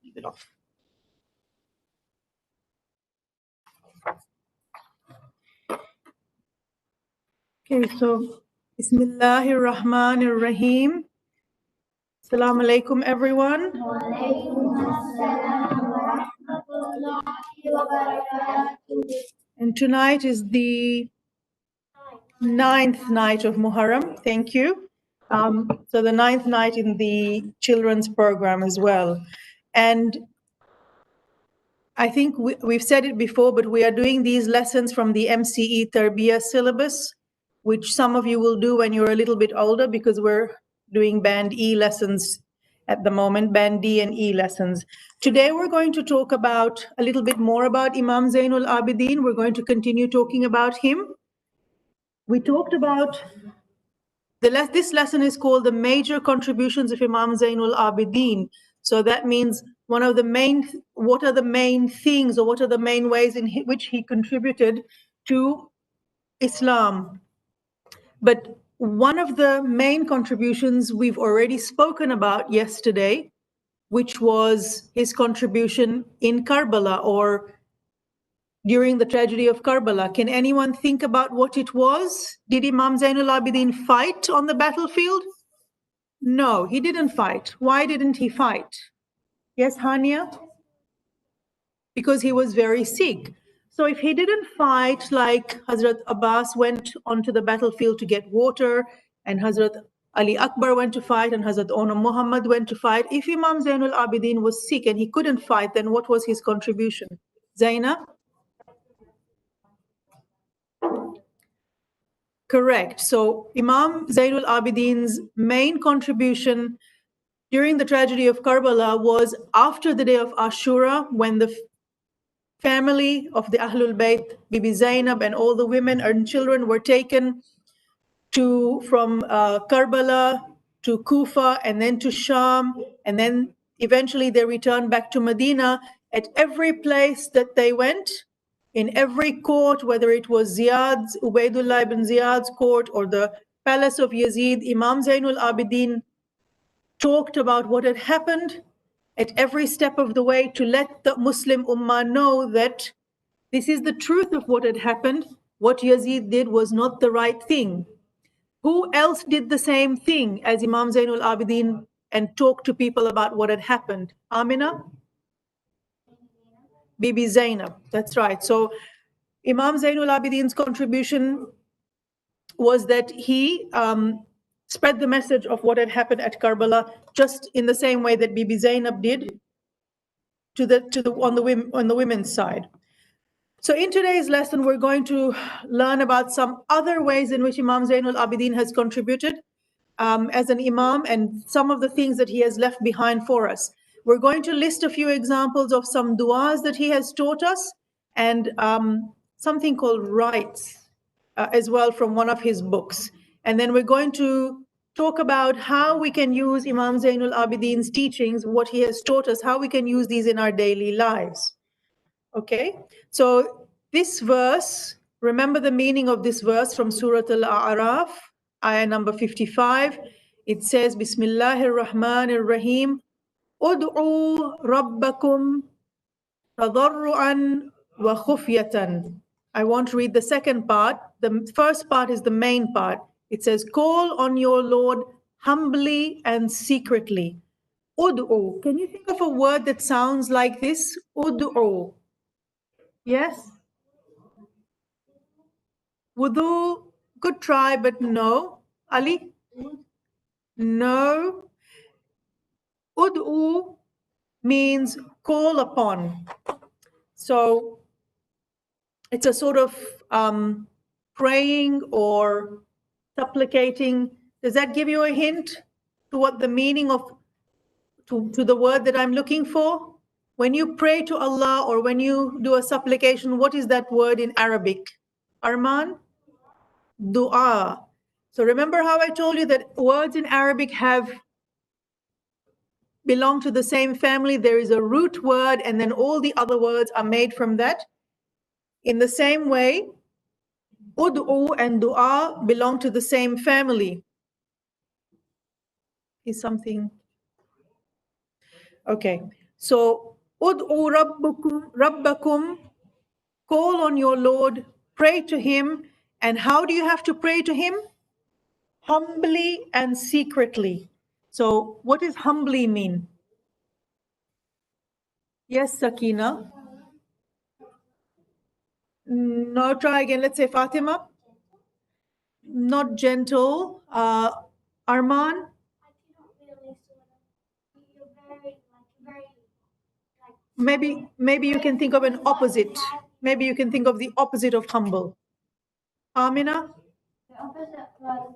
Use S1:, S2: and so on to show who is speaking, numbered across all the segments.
S1: Leave it off. Okay, so Bismillahir Rahmanir Rahim. Assalamu alaikum, everyone. And tonight is the 9th night of Muharram. Thank you. So the 9th night in the children's program as well. And I think we've said it before, but we are doing these lessons from the MCE Tarbiyah syllabus, which some of you will do when you're a little bit older, because we're doing Band E lessons at the moment, Band D and E lessons. Today we're going to talk about a little bit more about Imam Zainul Abidin. We're going to continue talking about him. We talked about this lesson is called the major contributions of Imam Zainul Abidin. So that means what are the main things, or what are the main ways in which he contributed to Islam. But one of the main contributions we've already spoken about yesterday, which was his contribution in Karbala, or during the tragedy of Karbala. Can anyone think about what it was? Did Imam Zainul Abidin fight on the battlefield? No, he didn't fight. Why didn't he fight? Yes, Hania? Because he was very sick. So if he didn't fight, like Hazrat Abbas went onto the battlefield to get water, and Hazrat Ali Akbar went to fight, and Hazrat Ona Muhammad went to fight. If Imam Zainul Abidin was sick and he couldn't fight, then what was his contribution? Zainab? Correct. So Imam Zainul Abidin's main contribution during the tragedy of Karbala was after the day of Ashura, when the family of the Ahlul Bayt, Bibi Zainab and all the women and children were taken from Karbala to Kufa and then to Sham, and then eventually they returned back to Medina. At every place that they went, in every court, whether it was Ubaidullah ibn Ziyad's court or the palace of Yazid, Imam Zainul Abidin talked about what had happened at every step of the way to let the Muslim Ummah know that this is the truth of what had happened. What Yazid did was not the right thing. Who else did the same thing as Imam Zainul Abidin and talked to people about what had happened? Amina? Bibi Zainab, that's right. So Imam Zainul Abidin's contribution was that he spread the message of what had happened at Karbala just in the same way that Bibi Zainab did on the women's side. So in today's lesson, we're going to learn about some other ways in which Imam Zainul Abidin has contributed as an Imam, and some of the things that he has left behind for us. We're going to list a few examples of some du'as that he has taught us, and something called rites as well from one of his books. And then we're going to talk about how we can use Imam Zainul Abidin's teachings, what he has taught us, how we can use these in our daily lives. Okay, so this verse, remember the meaning of this verse from Surah Al-A'raf, ayah number 55. It says, Bismillahir Rahmanir Rahim, Ud'u Rabbakum tadarru'an wa khufyatan. I want to read the second part. The first part is the main part. It says, call on your Lord humbly and secretly. Ud'u. Can you think of a word that sounds like this? Ud'u. Yes? Wudu, good try, but no. Ali? No. Ud'u means call upon. So it's a sort of praying or supplicating. Does that give you a hint to what the meaning of, to the word that I'm looking for? When you pray to Allah or when you do a supplication, what is that word in Arabic? Arman? Dua. So remember how I told you that words in Arabic belong to the same family. There is a root word and then all the other words are made from that. In the same way, ud'u and dua belong to the same family. is something. Okay. So, ud'u rabbakum, call on your Lord, pray to him. And how do you have to pray to him? Humbly and secretly. So, what does humbly mean? Yes, Sakina. No, try again. Let's say Fatima. Not gentle. Arman. Maybe you can think of an opposite. Maybe you can think of the opposite of humble. Amina.
S2: The opposite was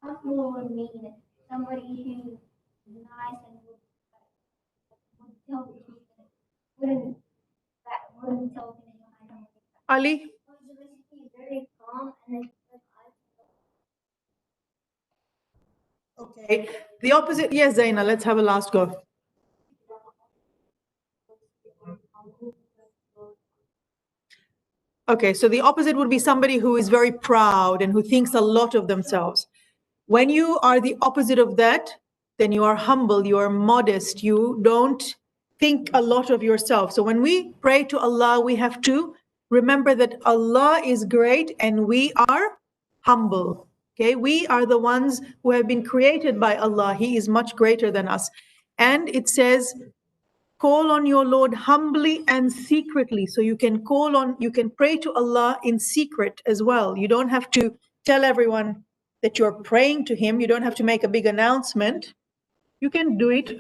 S2: humble would mean somebody who's nice and would tell the truth and wouldn't tell things behind them.
S1: Ali.
S2: So basically very calm and then
S1: Okay. The opposite. Yes, Zaina. Let's have a last go. Okay, so the opposite would be somebody who is very proud and who thinks a lot of themselves. When you are the opposite of that, then you are humble, you are modest, you don't think a lot of yourself. So when we pray to Allah, we have to remember that Allah is great and we are humble. Okay, we are the ones who have been created by Allah. He is much greater than us. And it says, call on your Lord humbly and secretly. So you can pray to Allah in secret as well. You don't have to tell everyone that you're praying to him. You don't have to make a big announcement. You can do it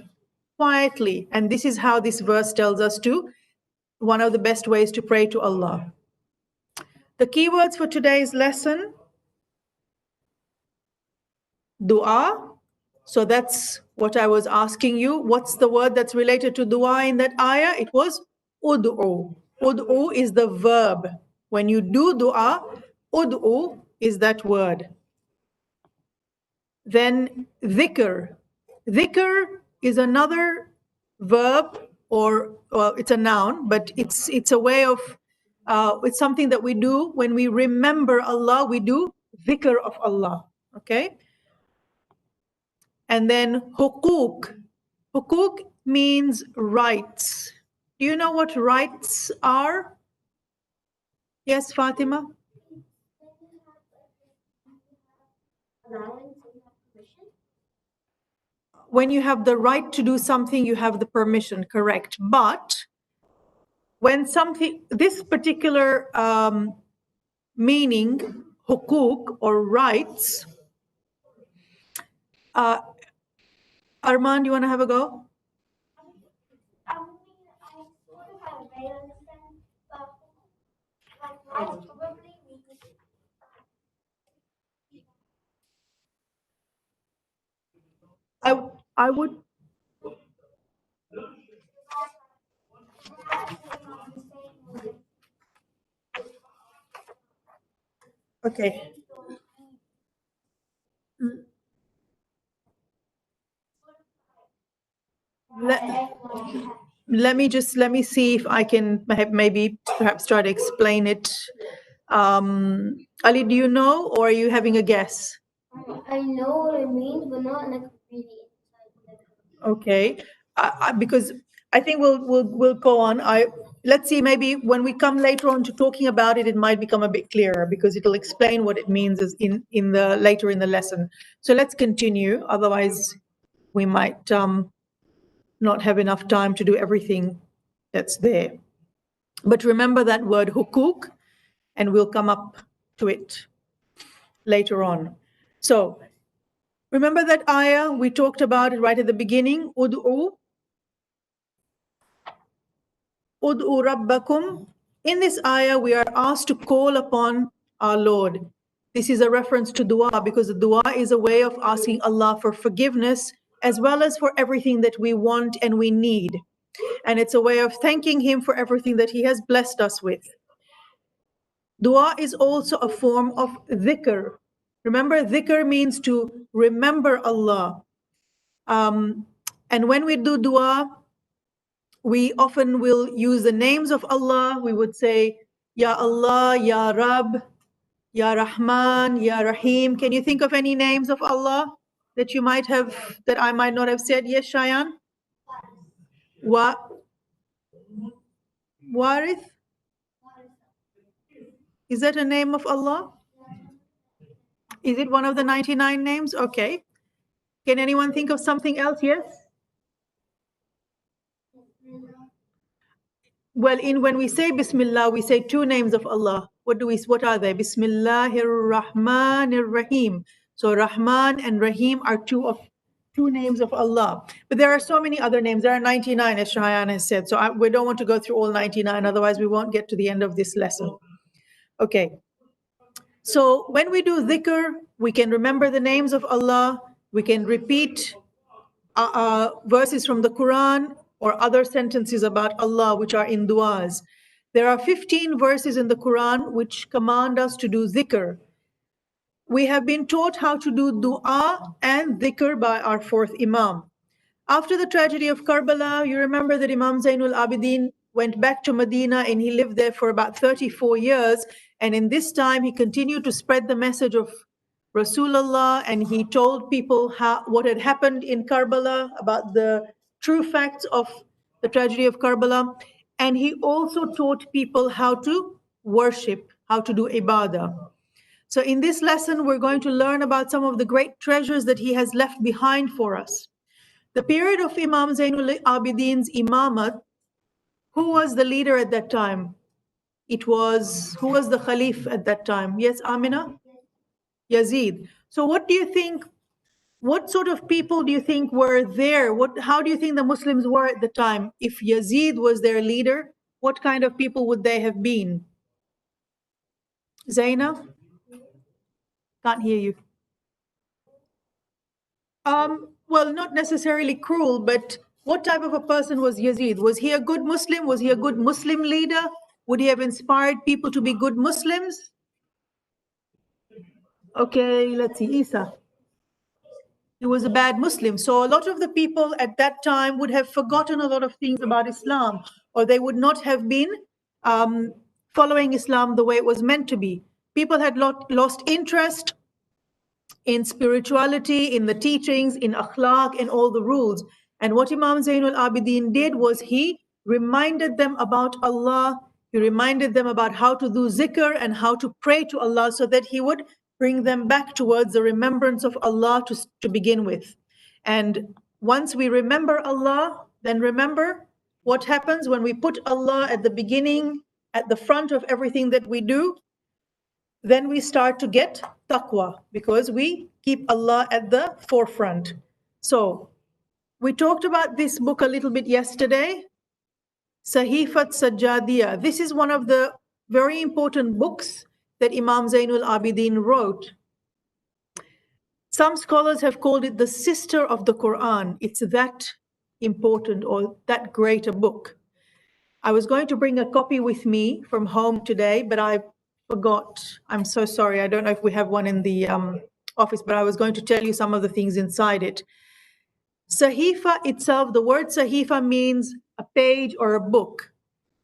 S1: quietly. And this is how this verse tells us to, one of the best ways to pray to Allah. The keywords for today's lesson, dua. So that's what I was asking you. What's the word that's related to dua in that ayah? It was ud'u. Ud'u is the verb. When you do dua, ud'u is that word. Then dhikr. Dhikr is another verb, or well, it's a noun, but it's a way of, it's something that we do when we remember Allah, we do dhikr of Allah, okay? And then hukuk. Hukuk means rights. Do you know what rights are? Yes, Fatima? When you have the right to do something, you have the permission, correct. But when something, this particular meaning, hukuk or rights, Armand, you want to have a go?
S2: I sort of have a vague understanding, but I probably
S1: I would. Okay. Let me see if I can maybe perhaps try to explain it. Ali, do you know, or are you having a guess?
S2: I know what it means, but not like really.
S1: Okay, because I think we'll go on. Let's see, maybe when we come later on to talking about it, it might become a bit clearer because it'll explain what it means as in the later in the lesson. So let's continue. Otherwise, we might not have enough time to do everything that's there. But remember that word hukuk, and we'll come up to it later on. So remember that ayah, we talked about it right at the beginning, ud'u rabbakum. In this ayah, we are asked to call upon our Lord. This is a reference to dua because the dua is a way of asking Allah for forgiveness as well as for everything that we want and we need. And it's a way of thanking Him for everything that He has blessed us with. Dua is also a form of dhikr. Remember, dhikr means to remember Allah. And when we do dua, we often will use the names of Allah. We would say, Ya Allah, Ya Rab, Ya Rahman, Ya Rahim. Can you think of any names of Allah? that you might have, that I might not have said? Yes, Shayan? Warith? Is that a name of Allah? Is it one of the 99 names? Okay. Can anyone think of something else? Yes? Well, when we say Bismillah, we say two names of Allah. What are they? Bismillahir Rahmanir Rahim. So Rahman and Rahim are two names of Allah. But there are so many other names. There are 99, as Shayan has said. So we don't want to go through all 99, otherwise we won't get to the end of this lesson. Okay. So when we do dhikr, we can remember the names of Allah. We can repeat verses from the Quran or other sentences about Allah which are in du'as. There are 15 verses in the Quran which command us to do dhikr. We have been taught how to do du'a and dhikr by our fourth Imam. After the tragedy of Karbala, you remember that Imam Zainul Abidin went back to Medina and he lived there for about 34 years. And in this time, he continued to spread the message of Rasulullah, and he told people what had happened in Karbala, about the true facts of the tragedy of Karbala. And he also taught people how to worship, how to do ibadah. So in this lesson, we're going to learn about some of the great treasures that he has left behind for us. The period of Imam Zainul Abidin's imamat, who was the leader at that time? Who was the Khalif at that time? Yes, Amina? Yazid. So what sort of people do you think were there? How do you think the Muslims were at the time? If Yazid was their leader, what kind of people would they have been? Zaina? Can't hear you. Well, not necessarily cruel, but what type of a person was Yazid? Was he a good Muslim? Was he a good Muslim leader? Would he have inspired people to be good Muslims? Okay, let's see, Isa. He was a bad Muslim. So a lot of the people at that time would have forgotten a lot of things about Islam, or they would not have been following Islam the way it was meant to be. People had lost interest in spirituality, in the teachings, in akhlaq, in all the rules. And what Imam Zainul Abidin did was he reminded them about Allah. He reminded them about how to do zikr and how to pray to Allah, so that he would bring them back towards the remembrance of Allah to begin with. And once we remember Allah, then remember what happens when we put Allah at the beginning, at the front of everything that we do. Then we start to get taqwa, because we keep Allah at the forefront. So we talked about this book a little bit yesterday, Sahifat Sajjadiyah. This is one of the very important books that Imam Zainul Abidin wrote. Some scholars have called it the sister of the Quran. It's that important or that great a book. I was going to bring a copy with me from home today, but I forgot. I'm so sorry. I don't know if we have one in the office, but I was going to tell you some of the things inside it. Sahifa itself, the word Sahifa means a page or a book.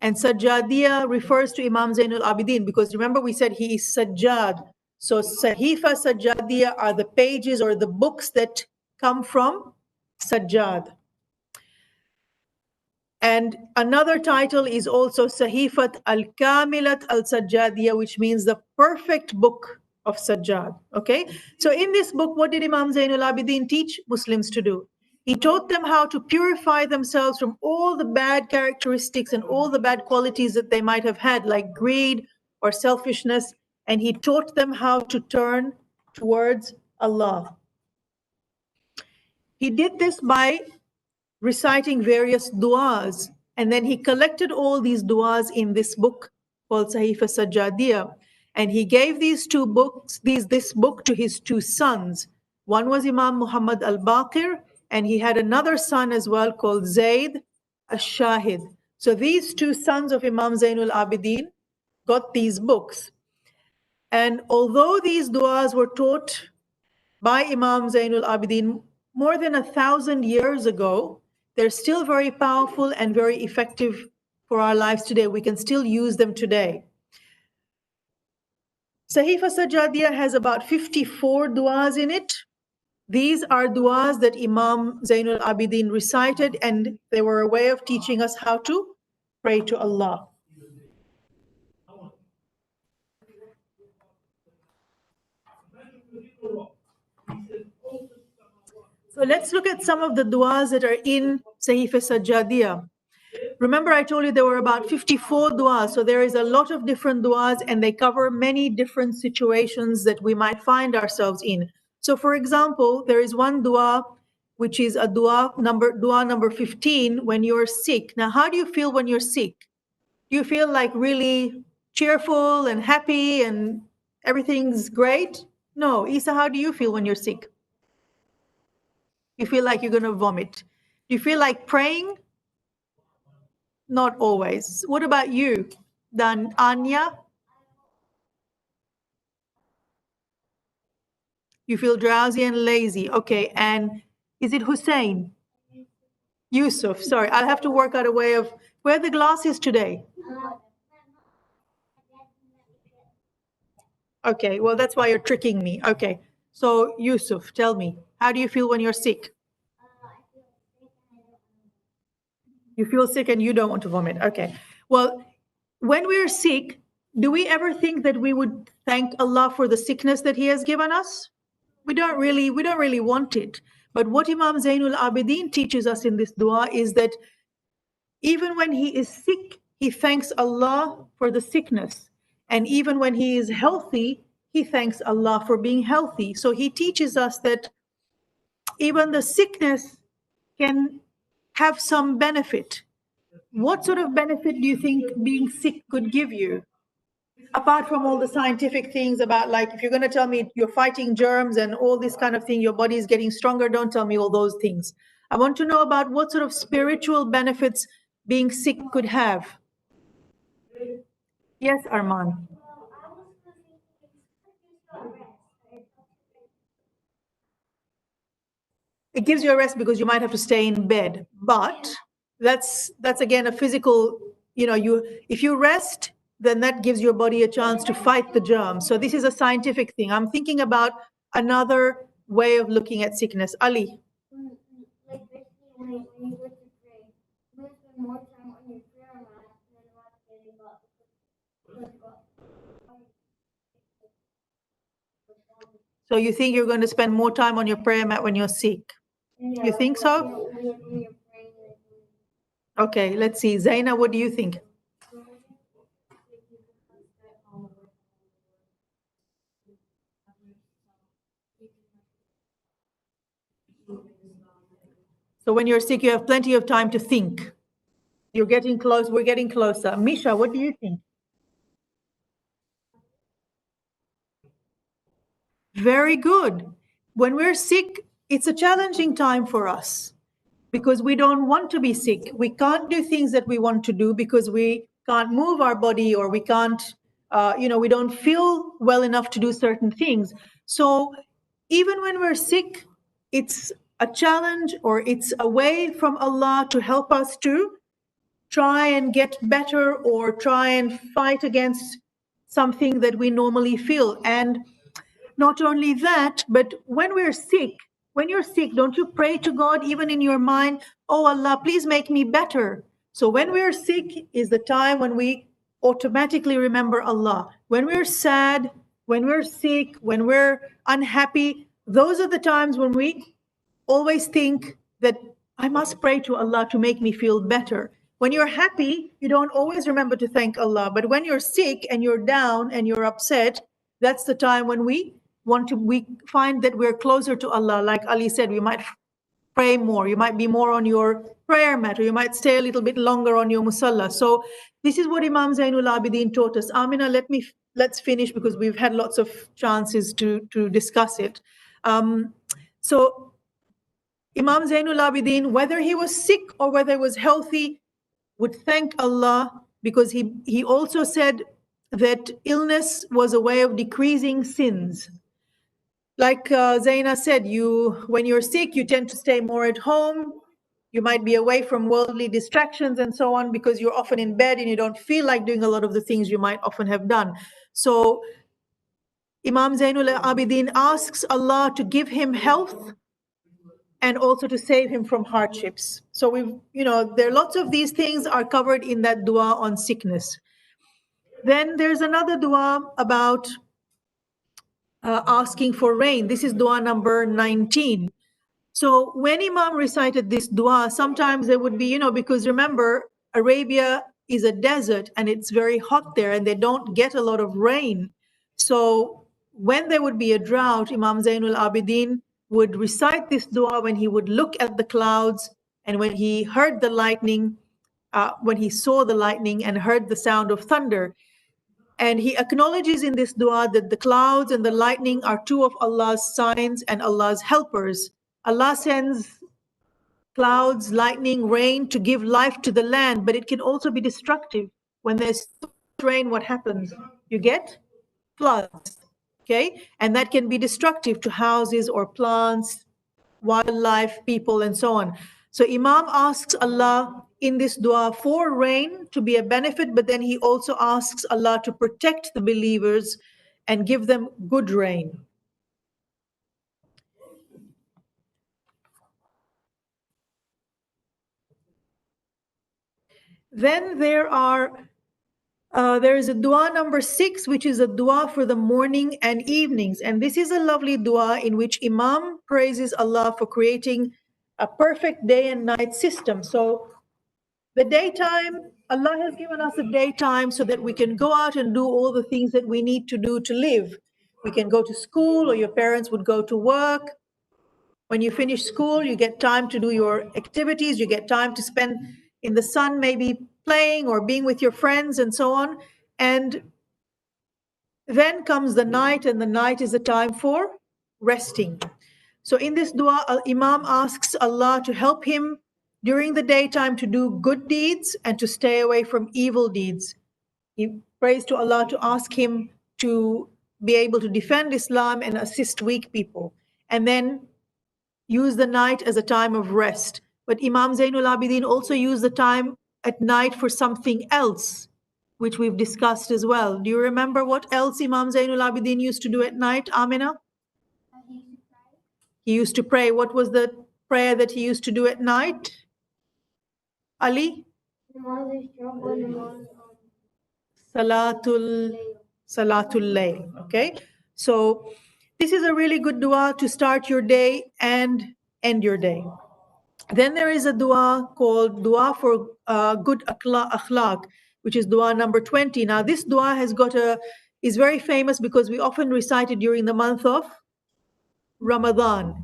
S1: And Sajjadiyah refers to Imam Zainul Abidin, because remember we said he is Sajjad. So Sahifa, Sajjadiyah are the pages or the books that come from Sajjad. And another title is also Sahifat al-Kamilat al-Sajjadiyah, which means the perfect book of Sajjad. Okay? So in this book, what did Imam Zainul Abidin teach Muslims to do? He taught them how to purify themselves from all the bad characteristics and all the bad qualities that they might have had, like greed or selfishness. And he taught them how to turn towards Allah. He did this by reciting various du'as, and then he collected all these du'as in this book called Sahifa Sajjadiyah, and he gave this book to his two sons. One was Imam Muhammad al-Baqir, and he had another son as well called Zayd al-Shahid. So these two sons of Imam Zainul Abidin got these books. And although these du'as were taught by Imam Zainul Abidin more than 1,000 years ago, they're still very powerful and very effective for our lives today. We can still use them today. Sahifa Sajjadiyah has about 54 du'as in it. These are du'as that Imam Zainul Abidin recited, and they were a way of teaching us how to pray to Allah. So let's look at some of the du'as that are in Sahifa Sajjadiyah. Remember, I told you there were about 54 du'as, so there is a lot of different du'as, and they cover many different situations that we might find ourselves in. So for example, there is one du'a, which is a du'a number 15, when you're sick. Now, how do you feel when you're sick? Do you feel like really cheerful and happy and everything's great? No. Isa, how do you feel when you're sick? You feel like you're going to vomit. Do you feel like praying? Not always. What about you, Dan? Anya? You feel drowsy and lazy. Okay, and is it Hussein? Yusuf, sorry. I'll have to work out a way of, where are the glasses today? Okay, well, that's why you're tricking me. Okay, so Yusuf, tell me, how do you feel when you're sick? You feel sick and you don't want to vomit. Okay, well, when we're sick, do we ever think that we would thank Allah for the sickness that He has given us? We don't really want it. But what Imam Zainul Abidin teaches us in this dua is that even when he is sick, he thanks Allah for the sickness. And even when he is healthy, he thanks Allah for being healthy. So he teaches us that even the sickness can have some benefit. What sort of benefit do you think being sick could give you? Apart from all the scientific things about, like, if you're going to tell me you're fighting germs and all this kind of thing, your body is getting stronger, don't tell me all those things. I want to know about what sort of spiritual benefits being sick could have. Yes, Arman. It gives you a rest because you might have to stay in bed, but that's again a physical, if you rest, then that gives your body a chance to fight the germs. So this is a scientific thing. I'm thinking about another way of looking at sickness. Ali.
S2: Like basically when you go to pray, you spend more time on your prayer mat than not getting up.
S1: So you think you're going to spend more time on your prayer mat when you're sick?
S2: Yeah,
S1: You think so? Okay, let's see. Zaina, what do you think? So when you're sick, you have plenty of time to think. You're getting close. We're getting closer. Misha, what do you think? Very good. When we're sick, it's a challenging time for us because we don't want to be sick. We can't do things that we want to do because we can't move our body, or we can't, we don't feel well enough to do certain things. So even when we're sick, it's a challenge, or it's a way from Allah to help us to try and get better, or try and fight against something that we normally feel. And not only that, but when you're sick, don't you pray to God even in your mind, oh Allah, please make me better? So when we're sick is the time when we automatically remember Allah. When we're sad, when we're sick, when we're unhappy, those are the times when we always think that I must pray to Allah to make me feel better. When you're happy, you don't always remember to thank Allah. But when you're sick and you're down and you're upset, that's the time when we find that we're closer to Allah. Like Ali said, we might pray more. You might be more on your prayer mat, or you might stay a little bit longer on your musalla. So this is what Imam Zainul Abidin taught us. Amina, let's finish because we've had lots of chances to discuss it. So Imam Zainul Abidin, whether he was sick or whether he was healthy, would thank Allah, because he also said that illness was a way of decreasing sins. Like Zaina said, when you're sick, you tend to stay more at home. You might be away from worldly distractions and so on, because you're often in bed and you don't feel like doing a lot of the things you might often have done. So Imam Zainul Abidin asks Allah to give him health and also to save him from hardships. So there are lots of these things are covered in that dua on sickness. Then there's another dua about asking for rain. This is dua number 19. So when Imam recited this dua, sometimes there would be, because remember, Arabia is a desert and it's very hot there and they don't get a lot of rain. So when there would be a drought, Imam Zainul Abidin would recite this dua when he would look at the clouds and when he heard the lightning, when he saw the lightning and heard the sound of thunder. And he acknowledges in this dua that the clouds and the lightning are two of Allah's signs and Allah's helpers. Allah sends clouds, lightning, rain to give life to the land, but it can also be destructive. When there's so much rain, what happens? You get floods, okay? And that can be destructive to houses or plants, wildlife, people, and so on. So Imam asks Allah in this dua for rain to be a benefit, but then he also asks Allah to protect the believers and give them good rain. Then there is a dua number 6, which is a dua for the morning and evenings. And this is a lovely dua in which Imam praises Allah for creating a perfect day and night system. So the daytime, Allah has given us a daytime so that we can go out and do all the things that we need to do to live. We can go to school, or your parents would go to work. When you finish school, you get time to do your activities, you get time to spend in the sun, maybe playing or being with your friends and so on. And then comes the night, and the night is a time for resting. So in this dua, Imam asks Allah to help him during the daytime to do good deeds and to stay away from evil deeds. He prays to Allah to ask him to be able to defend Islam and assist weak people. And then use the night as a time of rest. But Imam Zainul Abidin also used the time at night for something else, which we've discussed as well. Do you remember what else Imam Zainul Abidin used to do at night, Amina? He used to pray. What was the prayer that he used to do at night? Ali? Salatul Layl. Okay. So this is a really good dua to start your day and end your day. Then there is a dua called dua for good akhlaq, which is dua number 20. Now this dua is very famous because we often recite it during the month of Ramadan.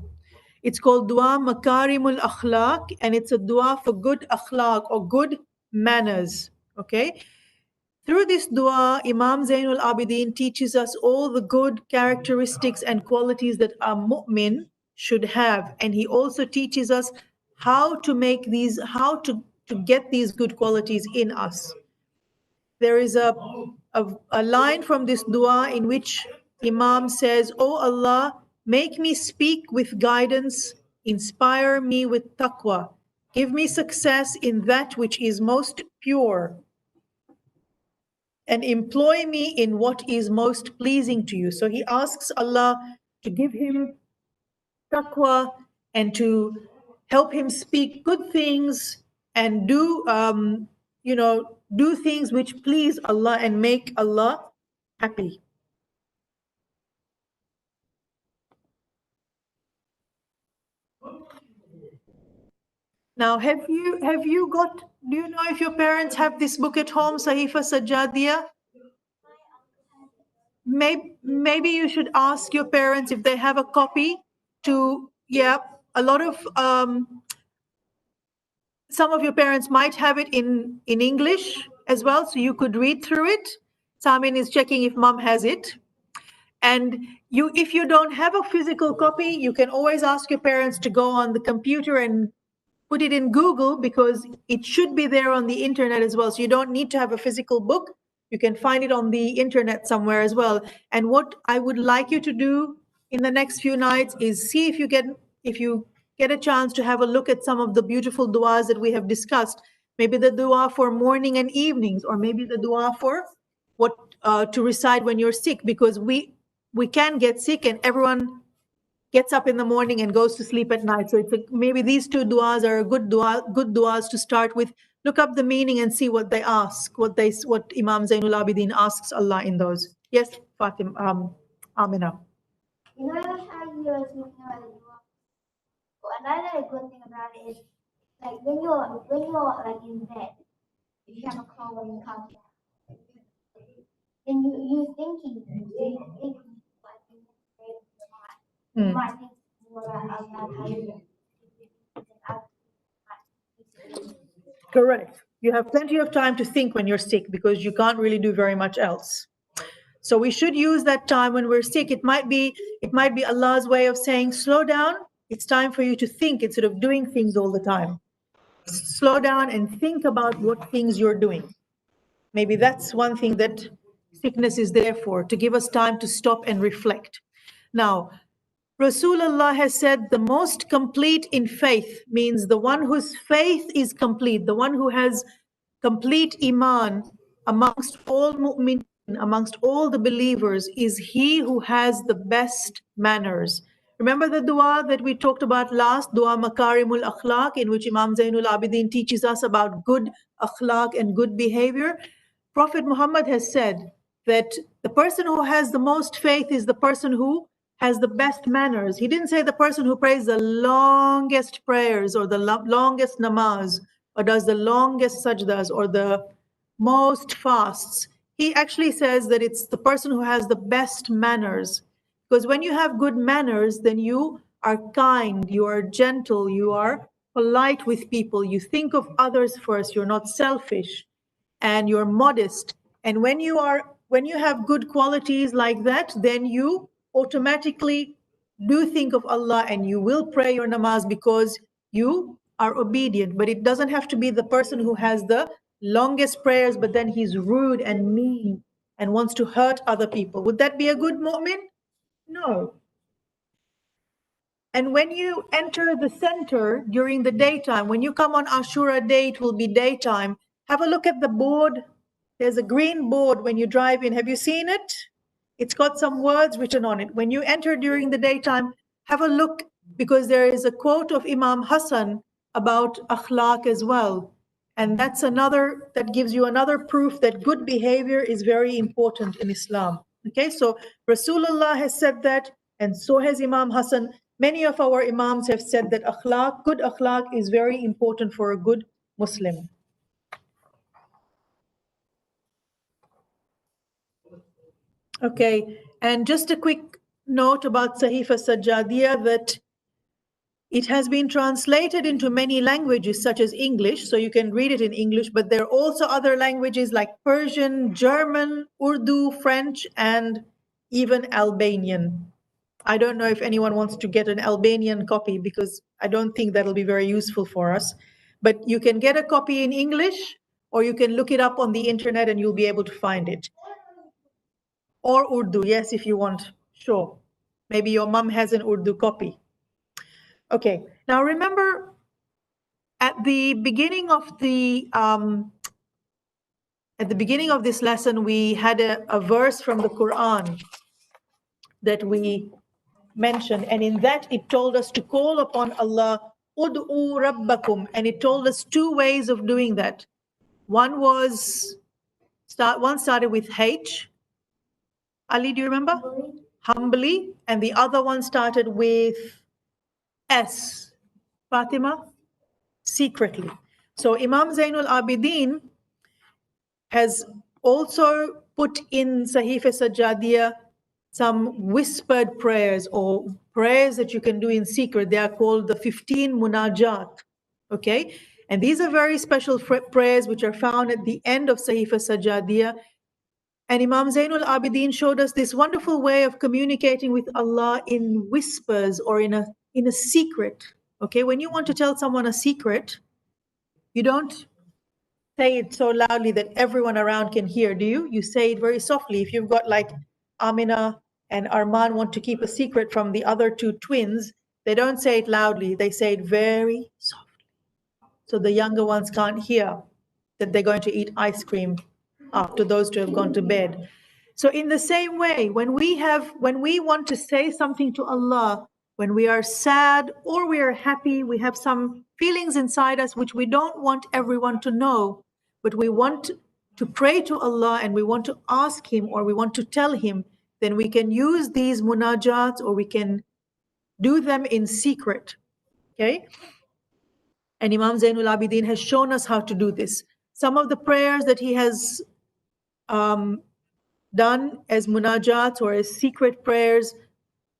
S1: It's called dua makarimul akhlaq, and it's a dua for good akhlaq or good manners. Okay. Through this dua, Imam Zainul Abidin teaches us all the good characteristics and qualities that a mu'min should have. And he also teaches us how to get these good qualities in us. There is a line from this dua in which Imam says, "Oh Allah, make me speak with guidance, inspire me with taqwa, give me success in that which is most pure, and employ me in what is most pleasing to you." So he asks Allah to give him taqwa and to help him speak good things and do things which please Allah and make Allah happy. Now, do you know if your parents have this book at home, Sahifa Sajjadiya? Maybe you should ask your parents if they have a copy a lot of some of your parents might have it in English as well, so you could read through it. Samin is checking if mom has it. And if you don't have a physical copy, you can always ask your parents to go on the computer and put it in Google, because it should be there on the internet as well. So you don't need to have a physical book. You can find it on the internet somewhere as well. And what I would like you to do in the next few nights is see if you get a chance to have a look at some of the beautiful du'as that we have discussed. Maybe the du'a for morning and evenings, or maybe the du'a for to recite when you're sick, because we can get sick, and everyone gets up in the morning and goes to sleep at night. So it's maybe these two du'as are a good du'as to start with. Look up the meaning and see what they ask, what Imam Zainul Abidin asks Allah in those. Yes, Fatim, Amina.
S2: You know how you were speaking about the dua? Well, another good thing about it is like when you're like in bed, if you have a cold when you come down, then you thinking like you
S1: Hmm.
S2: might think more about how you
S1: Correct. You have plenty of time to think when you're sick because you can't really do very much else. So we should use that time when we're sick. It might be Allah's way of saying, slow down. It's time for you to think instead of doing things all the time. Slow down and think about what things you're doing. Maybe that's one thing that sickness is there for, to give us time to stop and reflect. Now, Rasulullah has said the most complete in faith means the one whose faith is complete, the one who has complete iman amongst all mu'min, amongst all the believers, is he who has the best manners. Remember the dua that we talked about last, dua Makarimul Akhlaq, in which Imam Zainul Abidin teaches us about good akhlaq and good behavior? Prophet Muhammad has said that the person who has the most faith is the person who has the best manners. He didn't say the person who prays the longest prayers or the longest namaz or does the longest sajdas or the most fasts. He actually says that it's the person who has the best manners. Because when you have good manners, then you are kind, you are gentle, you are polite with people, you think of others first, you're not selfish, and you're modest. And when you have good qualities like that, then you automatically do think of Allah and you will pray your namaz because you are obedient. But it doesn't have to be the person who has the longest prayers, but then he's rude and mean and wants to hurt other people. Would that be a good mu'min? No. And when you enter the center during the daytime, when you come on Ashura day, it will be daytime. Have a look at the board. There's a green board when you drive in. Have you seen it? It's got some words written on it. When you enter during the daytime, have a look because there is a quote of Imam Hassan about akhlaq as well. And that gives you another proof that good behavior is very important in Islam. Okay, so Rasulullah has said that, and so has Imam Hassan. Many of our Imams have said that good akhlaq is very important for a good Muslim. Okay, and just a quick note about Sahifa Sajjadiyah, that it has been translated into many languages such as English, so you can read it in English, but there are also other languages like Persian, German, Urdu, French, and even Albanian. I don't know if anyone wants to get an Albanian copy because I don't think that'll be very useful for us. But you can get a copy in English or you can look it up on the internet and you'll be able to find it. Or Urdu, yes, if you want, sure. Maybe your mom has an Urdu copy. Okay, now remember at the beginning of this lesson, we had a verse from the Quran that we mentioned, and in that it told us to call upon Allah, ud'u rabbakum, and it told us two ways of doing that. One started with H. Ali, do you remember? Humbly, and the other one started with S. Fatima? Secretly. So Imam Zainul Abidin has also put in Sahifa Sajjadiyah some whispered prayers or prayers that you can do in secret. They are called the 15 munajat. Okay? And these are very special prayers which are found at the end of Sahifa Sajjadiyah. And Imam Zainul Abidin showed us this wonderful way of communicating with Allah in whispers or in a secret. Okay? When you want to tell someone a secret, you don't say it so loudly that everyone around can hear, do you? You say it very softly. If you've got like Amina and Arman want to keep a secret from the other two twins, they don't say it loudly. They say it very softly. So the younger ones can't hear that they're going to eat ice cream after those two have gone to bed. So in the same way, when we want to say something to Allah, when we are sad or we are happy, we have some feelings inside us which we don't want everyone to know, but we want to pray to Allah and we want to ask Him or we want to tell Him, then we can use these munajats or we can do them in secret. Okay? And Imam Zainul Abidin has shown us how to do this. Some of the prayers that he has done as munajats or as secret prayers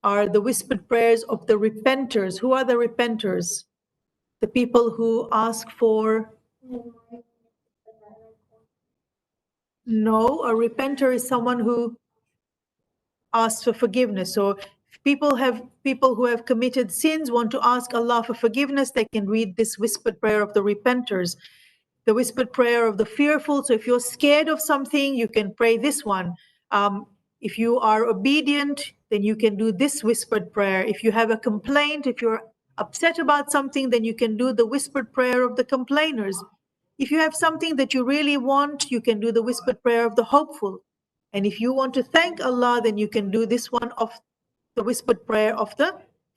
S1: are the whispered prayers of the repenters. Who are the repenters? The people who ask for... No, a repenter is someone who asks for forgiveness. So if people who have committed sins want to ask Allah for forgiveness, they can read this whispered prayer of the repenters. The whispered prayer of the fearful. So if you're scared of something, you can pray this one. If you are obedient, then you can do this whispered prayer. If you have a complaint, if you're upset about something, then you can do the whispered prayer of the complainers. If you have something that you really want, you can do the whispered prayer of the hopeful. And if you want to thank Allah, then you can do this one of the whispered prayer of the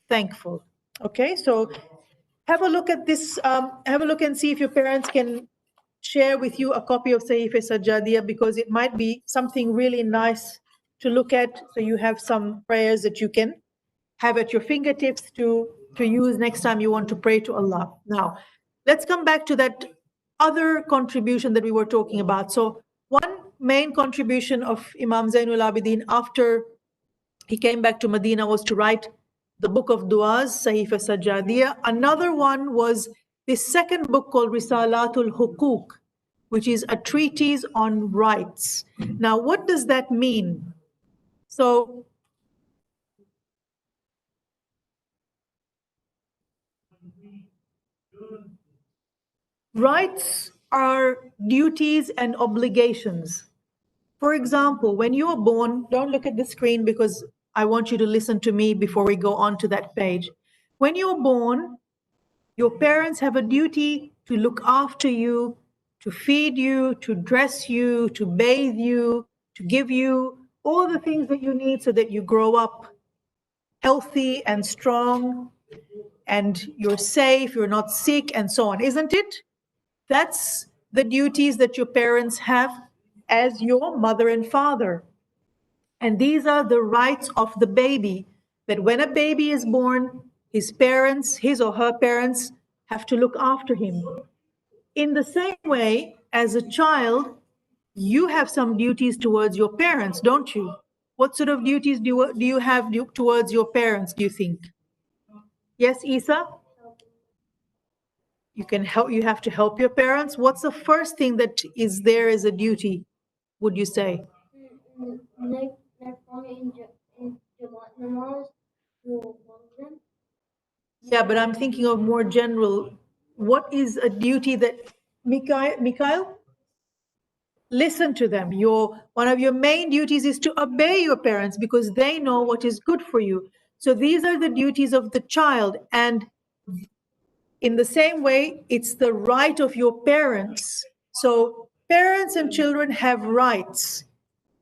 S1: thankful. Okay, so have a look at this. Have a look and see if your parents can share with you a copy of Sahifa Sajjadiyah, because it might be something really nice to look at. So you have some prayers that you can have at your fingertips to use next time you want to pray to Allah. Now, let's come back to that other contribution that we were talking about. So one main contribution of Imam Zainul Abidin after he came back to Medina was to write the book of du'as, Sahifa Sajjadiyah. Another one was this second book called Risalatul Hukuk, which is a treatise on rights. Now, what does that mean? So, rights are duties and obligations. For example, when you are born, don't look at the screen because I want you to listen to me before we go on to that page. When you're born, your parents have a duty to look after you, to feed you, to dress you, to bathe you, to give you all the things that you need so that you grow up healthy and strong and you're safe, you're not sick, and so on, isn't it? That's the duties that your parents have as your mother and father. And these are the rights of the baby, that when a baby is born, his parents, his or her parents, have to look after him. In the same way, as a child, you have some duties towards your parents, don't you? What sort of duties do you have towards your parents, do you think? Yes, Isa? You can help. You have to help your parents. What's the first thing that is there as a duty, would you say? Yeah, but I'm thinking of more general. What is a duty that, Mikhail? Listen to them. One of your main duties is to obey your parents because they know what is good for you. So these are the duties of the child. And in the same way, it's the right of your parents. So parents and children have rights.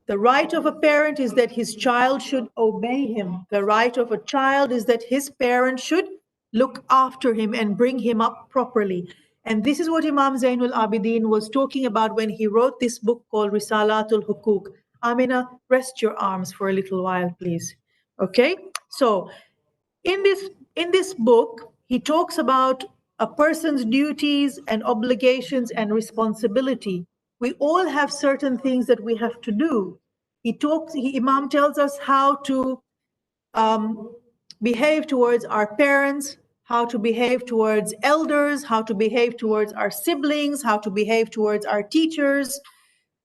S1: The right of a parent is that his child should obey him. The right of a child is that his parent should look after him and bring him up properly. And this is what Imam Zainul Abidin was talking about when he wrote this book called Risalatul Hukuk. Amina, rest your arms for a little while, please. Okay? So, in this book, he talks about a person's duties and obligations and responsibility. We all have certain things that we have to do. Imam tells us how to behave towards our parents, how to behave towards elders, how to behave towards our siblings, how to behave towards our teachers.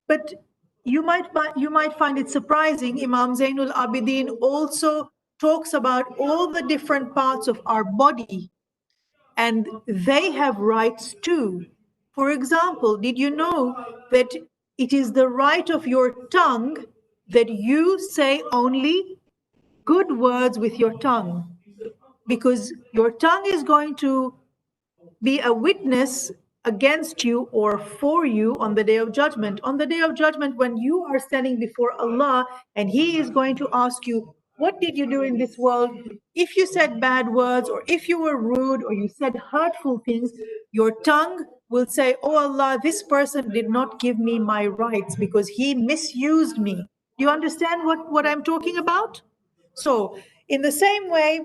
S1: But you might find it surprising, Imam Zainul Abidin also talks about all the different parts of our body, and they have rights too. For example, did you know that it is the right of your tongue that you say only good words with your tongue? Because your tongue is going to be a witness against you or for you on the day of judgment. On the day of judgment, when you are standing before Allah and He is going to ask you, what did you do in this world? If you said bad words, or if you were rude, or you said hurtful things, your tongue will say, oh Allah, this person did not give me my rights because he misused me. Do you understand what I'm talking about? So, in the same way,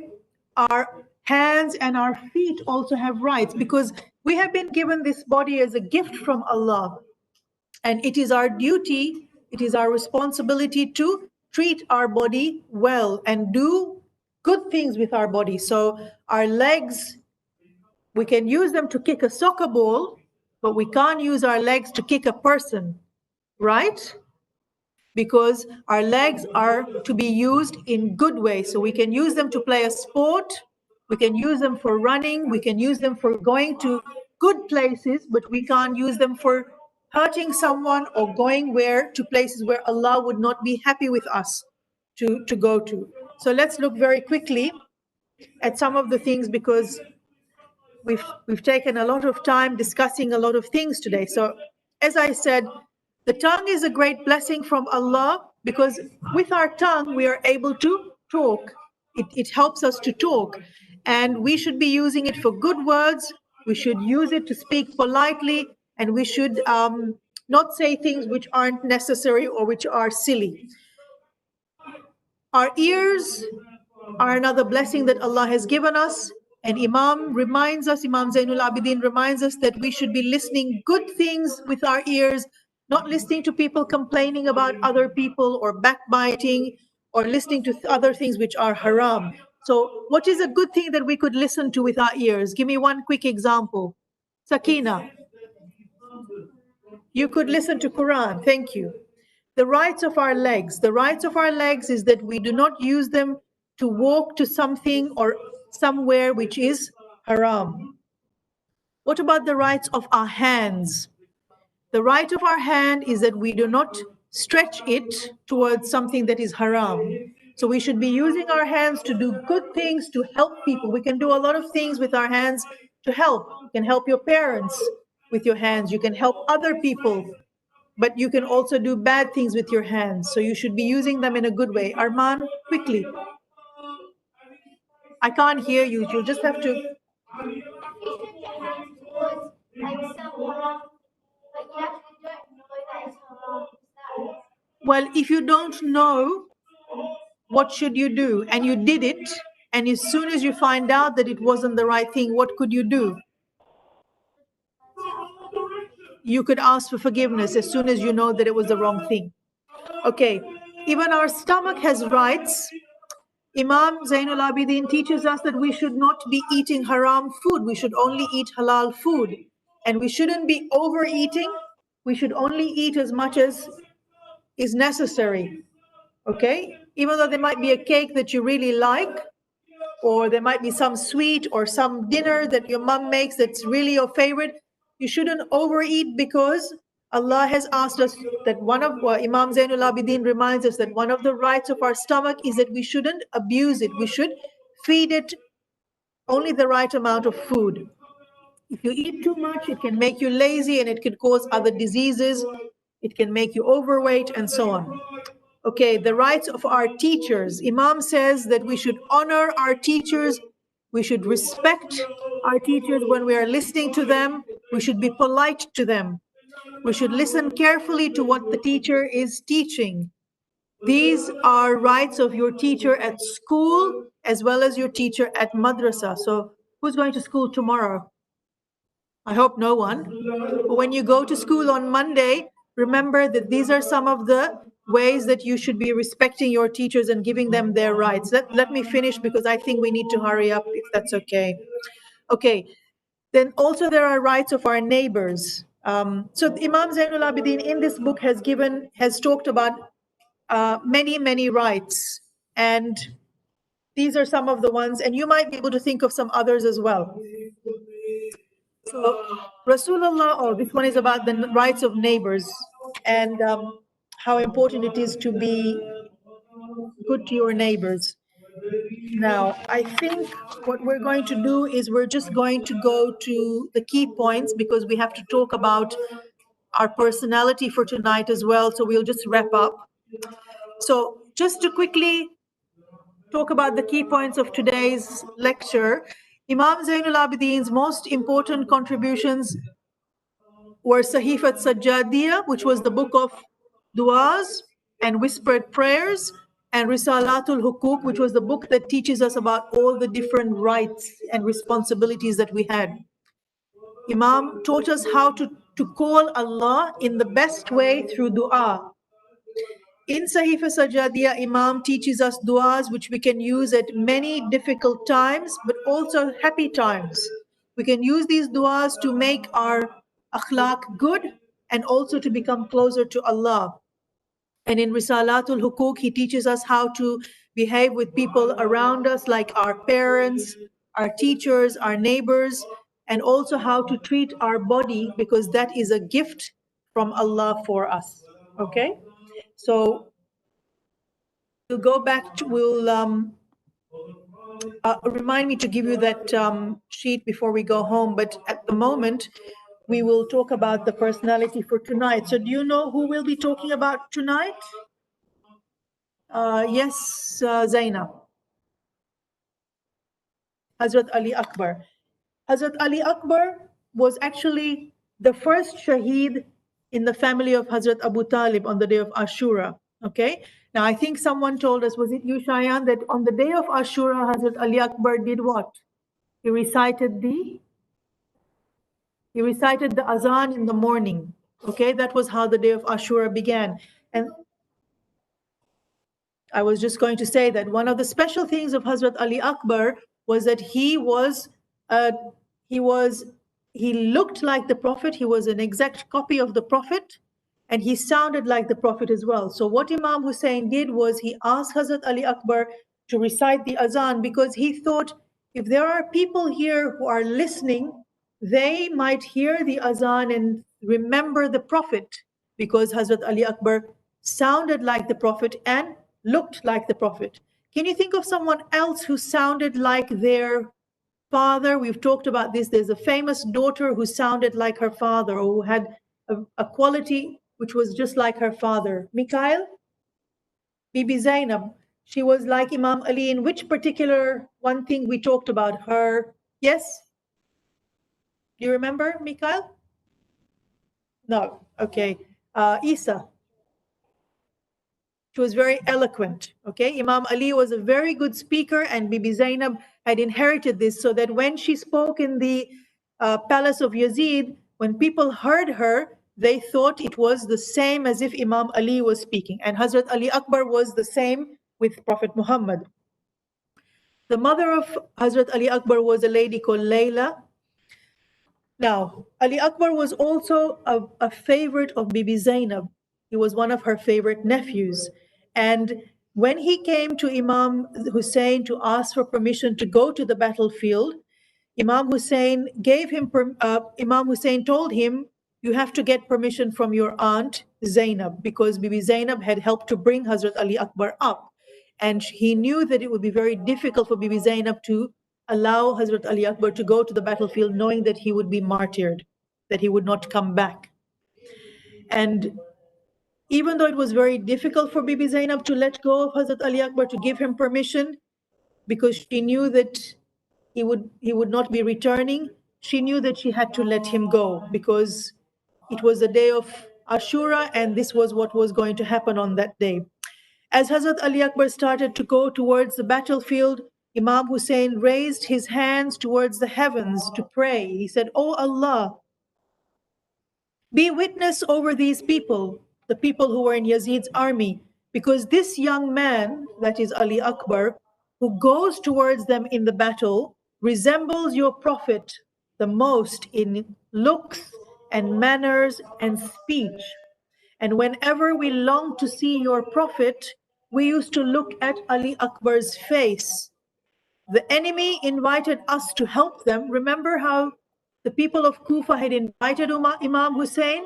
S1: our hands and our feet also have rights, because we have been given this body as a gift from Allah. And it is our duty, it is our responsibility to treat our body well and do good things with our body. So our legs, we can use them to kick a soccer ball, but we can't use our legs to kick a person, right? Because our legs are to be used in good ways. So we can use them to play a sport, we can use them for running, we can use them for going to good places, but we can't use them for hurting someone or going to places where Allah would not be happy with us to go to. So let's look very quickly at some of the things, because we've taken a lot of time discussing a lot of things today. So as I said, the tongue is a great blessing from Allah, because with our tongue we are able to talk. It helps us to talk, and we should be using it for good words. We should use it to speak politely, and we should not say things which aren't necessary or which are silly. Our ears are another blessing that Allah has given us. And Imam Zainul Abidin reminds us that we should be listening good things with our ears, not listening to people complaining about other people or backbiting or listening to other things which are haram. So what is a good thing that we could listen to with our ears? Give me one quick example. Sakina, you could listen to Quran. Thank you. The rights of our legs. The rights of our legs is that we do not use them to walk to something or somewhere which is haram. What about the rights of our hands? The right of our hand is that we do not stretch it towards something that is haram. So we should be using our hands to do good things, to help people. We can do a lot of things with our hands to help. You can help your parents with your hands. You can help other people, but you can also do bad things with your hands. So you should be using them in a good way. Arman, quickly. I can't hear you. You just have to. Well, if you don't know, what should you do? And you did it, and as soon as you find out that it wasn't the right thing, what could you do? You could ask for forgiveness as soon as you know that it was the wrong thing. Okay, even our stomach has rights. Imam Zainul Abidin teaches us that we should not be eating haram food. We should only eat halal food. And we shouldn't be overeating. We should only eat as much as is necessary. Okay? Even though there might be a cake that you really like, or there might be some sweet or some dinner that your mom makes that's really your favorite, you shouldn't overeat, because Allah has asked us that Imam Zainul Abidin reminds us that one of the rights of our stomach is that we shouldn't abuse it. We should feed it only the right amount of food. If you eat too much, it can make you lazy and it can cause other diseases. It can make you overweight and so on. Okay, the rights of our teachers. Imam says that we should honor our teachers. We should respect our teachers when we are listening to them. We should be polite to them. We should listen carefully to what the teacher is teaching. These are rights of your teacher at school as well as your teacher at madrasa. So who's going to school tomorrow? I hope no one. But when you go to school on Monday, remember that these are some of the ways that you should be respecting your teachers and giving them their rights. Let me finish, because I think we need to hurry up, if that's okay. Okay, then also there are rights of our neighbors. So Imam Zainul Abidin in this book has talked about many rights, and these are some of the ones, and you might be able to think of some others as well. So Rasulullah, this one is about the rights of neighbors, and how important it is to be good to your neighbors. Now, I think what we're going to do is we're just going to go to the key points, because we have to talk about our personality for tonight as well. So we'll just wrap up. So just to quickly talk about the key points of today's lecture. Imam Zainul Abidin's most important contributions were Sahifat Sajjadiyah, which was the book of du'as and whispered prayers, and Risalatul Hukuk, which was the book that teaches us about all the different rights and responsibilities that we had. Imam taught us how to call Allah in the best way through dua. In Sahifa Sajjadiyah, Imam teaches us du'as which we can use at many difficult times, but also happy times. We can use these du'as to make our akhlaq good and also to become closer to Allah. And in Risalatul Hukuk, he teaches us how to behave with people around us, like our parents, our teachers, our neighbors, and also how to treat our body, because that is a gift from Allah for us. Okay? So we'll go back to, remind me to give you that sheet before we go home, but at the moment, we will talk about the personality for tonight. So do you know who we'll be talking about tonight? Yes, Zainab. Hazrat Ali Akbar. Hazrat Ali Akbar was actually the first Shaheed in the family of Hazrat Abu Talib on the day of Ashura. Okay? Now, I think someone told us, was it you, Shayan, that on the day of Ashura, Hazrat Ali Akbar did what? He recited the azan in the morning. Okay? That was how the day of Ashura began. And I was just going to say that one of the special things of Hazrat Ali Akbar was that he looked like the Prophet. He was an exact copy of the Prophet, and he sounded like the Prophet as well. So what Imam Hussein did was he asked Hazrat Ali Akbar to recite the azan, because he thought if there are people here who are listening, they might hear the azan and remember the Prophet, because Hazrat Ali Akbar sounded like the Prophet and looked like the Prophet. Can you think of someone else who sounded like their father? We've talked about this. There's a famous daughter who sounded like her father, or who had a quality which was just like her father. Mikhail? Bibi Zainab. She was like Imam Ali in which particular one thing we talked about her? Yes? Do you remember, Mikhail? No. Okay. Isa. She was very eloquent. Okay, Imam Ali was a very good speaker, and Bibi Zainab had inherited this, so that when she spoke in the palace of Yazid, when people heard her, they thought it was the same as if Imam Ali was speaking. And Hazrat Ali Akbar was the same with Prophet Muhammad. The mother of Hazrat Ali Akbar was a lady called Layla. Now, Ali Akbar was also a favorite of Bibi Zainab. He was one of her favorite nephews. And when he came to Imam Hussein to ask for permission to go to the battlefield, Imam Hussein told him, you have to get permission from your aunt Zainab, because Bibi Zainab had helped to bring Hazrat Ali Akbar up. And he knew that it would be very difficult for Bibi Zainab to allow Hazrat Ali Akbar to go to the battlefield knowing that he would be martyred, that he would not come back. And even though it was very difficult for Bibi Zainab to let go of Hazrat Ali Akbar, to give him permission, because she knew that he would not be returning, she knew that she had to let him go, because it was the day of Ashura, and this was what was going to happen on that day. As Hazrat Ali Akbar started to go towards the battlefield, Imam Hussein raised his hands towards the heavens to pray. He said, "Oh Allah, be witness over these people, the people who were in Yazid's army, because this young man, that is Ali Akbar, who goes towards them in the battle, resembles your Prophet the most in looks and manners and speech. And whenever we long to see your Prophet, we used to look at Ali Akbar's face. The enemy invited us to help them." Remember how the people of Kufa had invited Imam Hussein,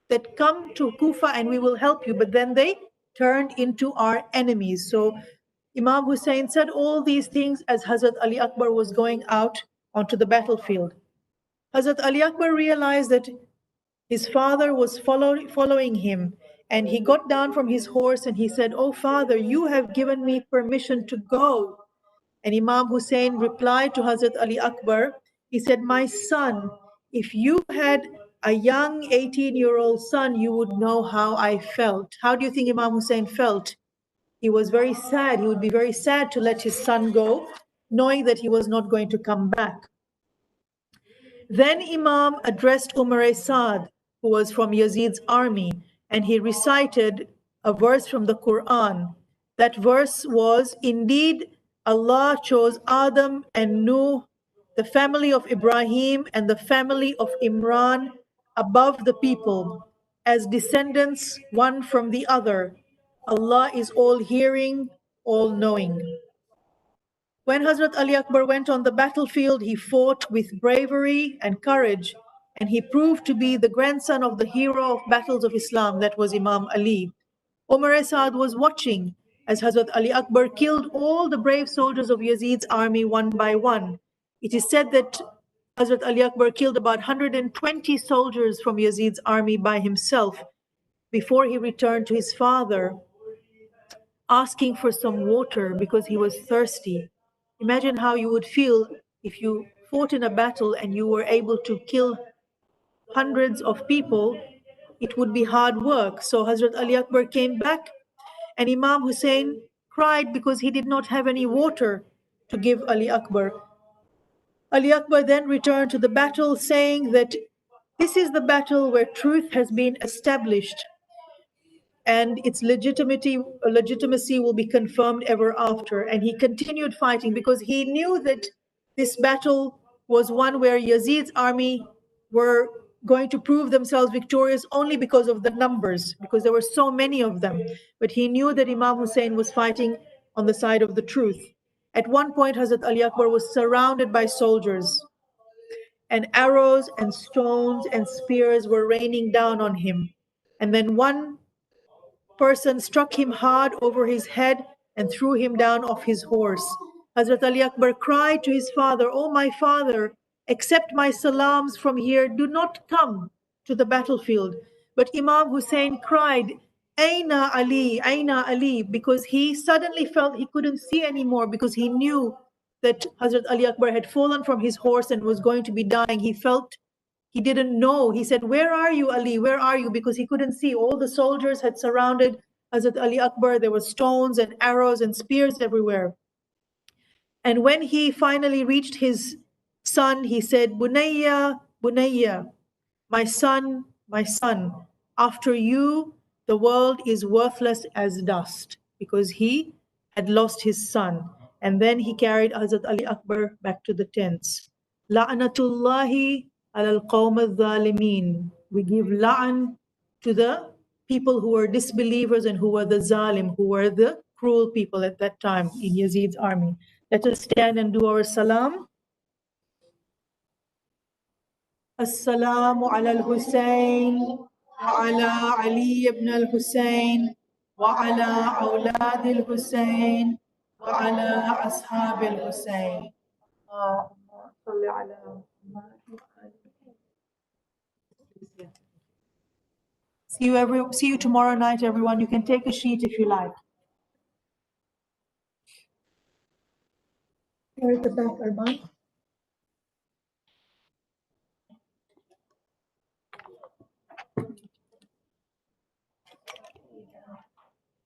S1: that come to Kufa and we will help you, but then they turned into our enemies. So Imam Hussein said all these things as Hazrat Ali Akbar was going out onto the battlefield. Hazrat Ali Akbar realized that his father was following him, And he got down from his horse and he said, "Oh father, you have given me permission to go." And Imam Hussein replied to Hazrat Ali Akbar, he said, "My son, if you had a young 18-year-old son, you would know how I felt." How do you think Imam Hussein felt? He was very sad. He would be very sad to let his son go, knowing that he was not going to come back. Then Imam addressed Umar Saad, who was from Yazid's army, and he recited a verse from the Quran. That verse was, "Indeed, Allah chose Adam and Nuh, the family of Ibrahim and the family of Imran above the people, as descendants one from the other. Allah is all hearing, all knowing." When Hazrat Ali Akbar went on the battlefield, he fought with bravery and courage, and he proved to be the grandson of the hero of battles of Islam, that was Imam Ali. Umar Saad was watching as Hazrat Ali Akbar killed all the brave soldiers of Yazid's army one by one. It is said that Hazrat Ali Akbar killed about 120 soldiers from Yazid's army by himself before he returned to his father, asking for some water because he was thirsty. Imagine how you would feel if you fought in a battle and you were able to kill hundreds of people. It would be hard work. So Hazrat Ali Akbar came back and Imam Hussein cried because he did not have any water to give Ali Akbar. Ali Akbar then returned to the battle saying that this is the battle where truth has been established and its legitimacy will be confirmed ever after. And he continued fighting because he knew that this battle was one where Yazid's army were going to prove themselves victorious only because of the numbers, because there were so many of them. But he knew that Imam Hussein was fighting on the side of the truth. At one point, Hazrat Ali Akbar was surrounded by soldiers, and arrows and stones and spears were raining down on him. And then one person struck him hard over his head and threw him down off his horse. Hazrat Ali Akbar cried to his father, "Oh my father, accept my salams from here. Do not come to the battlefield." But Imam Hussein cried, "Aina Ali, Aina Ali," because he suddenly felt he couldn't see anymore because he knew that Hazrat Ali Akbar had fallen from his horse and was going to be dying. He felt he didn't know. He said, "Where are you, Ali? Where are you?" Because he couldn't see. All the soldiers had surrounded Hazrat Ali Akbar. There were stones and arrows and spears everywhere. And when he finally reached his son, he said, "Bunayya, Bunayya, my son, after you, the world is worthless as dust," because he had lost his son. And then he carried Hazrat Ali Akbar back to the tents. La'natullahi alal qawm al-zalimin. We give la'an to the people who were disbelievers and who were the zalim, who were the cruel people at that time in Yazid's army. Let us stand and do our salam. السلام على الحسين وعلى علي بن الحسين وعلى أولاد الحسين وعلى أصحاب الحسين. اللهم صل على محمد. See you tomorrow night, everyone. You can take a sheet if you like. Here at the back, Arman.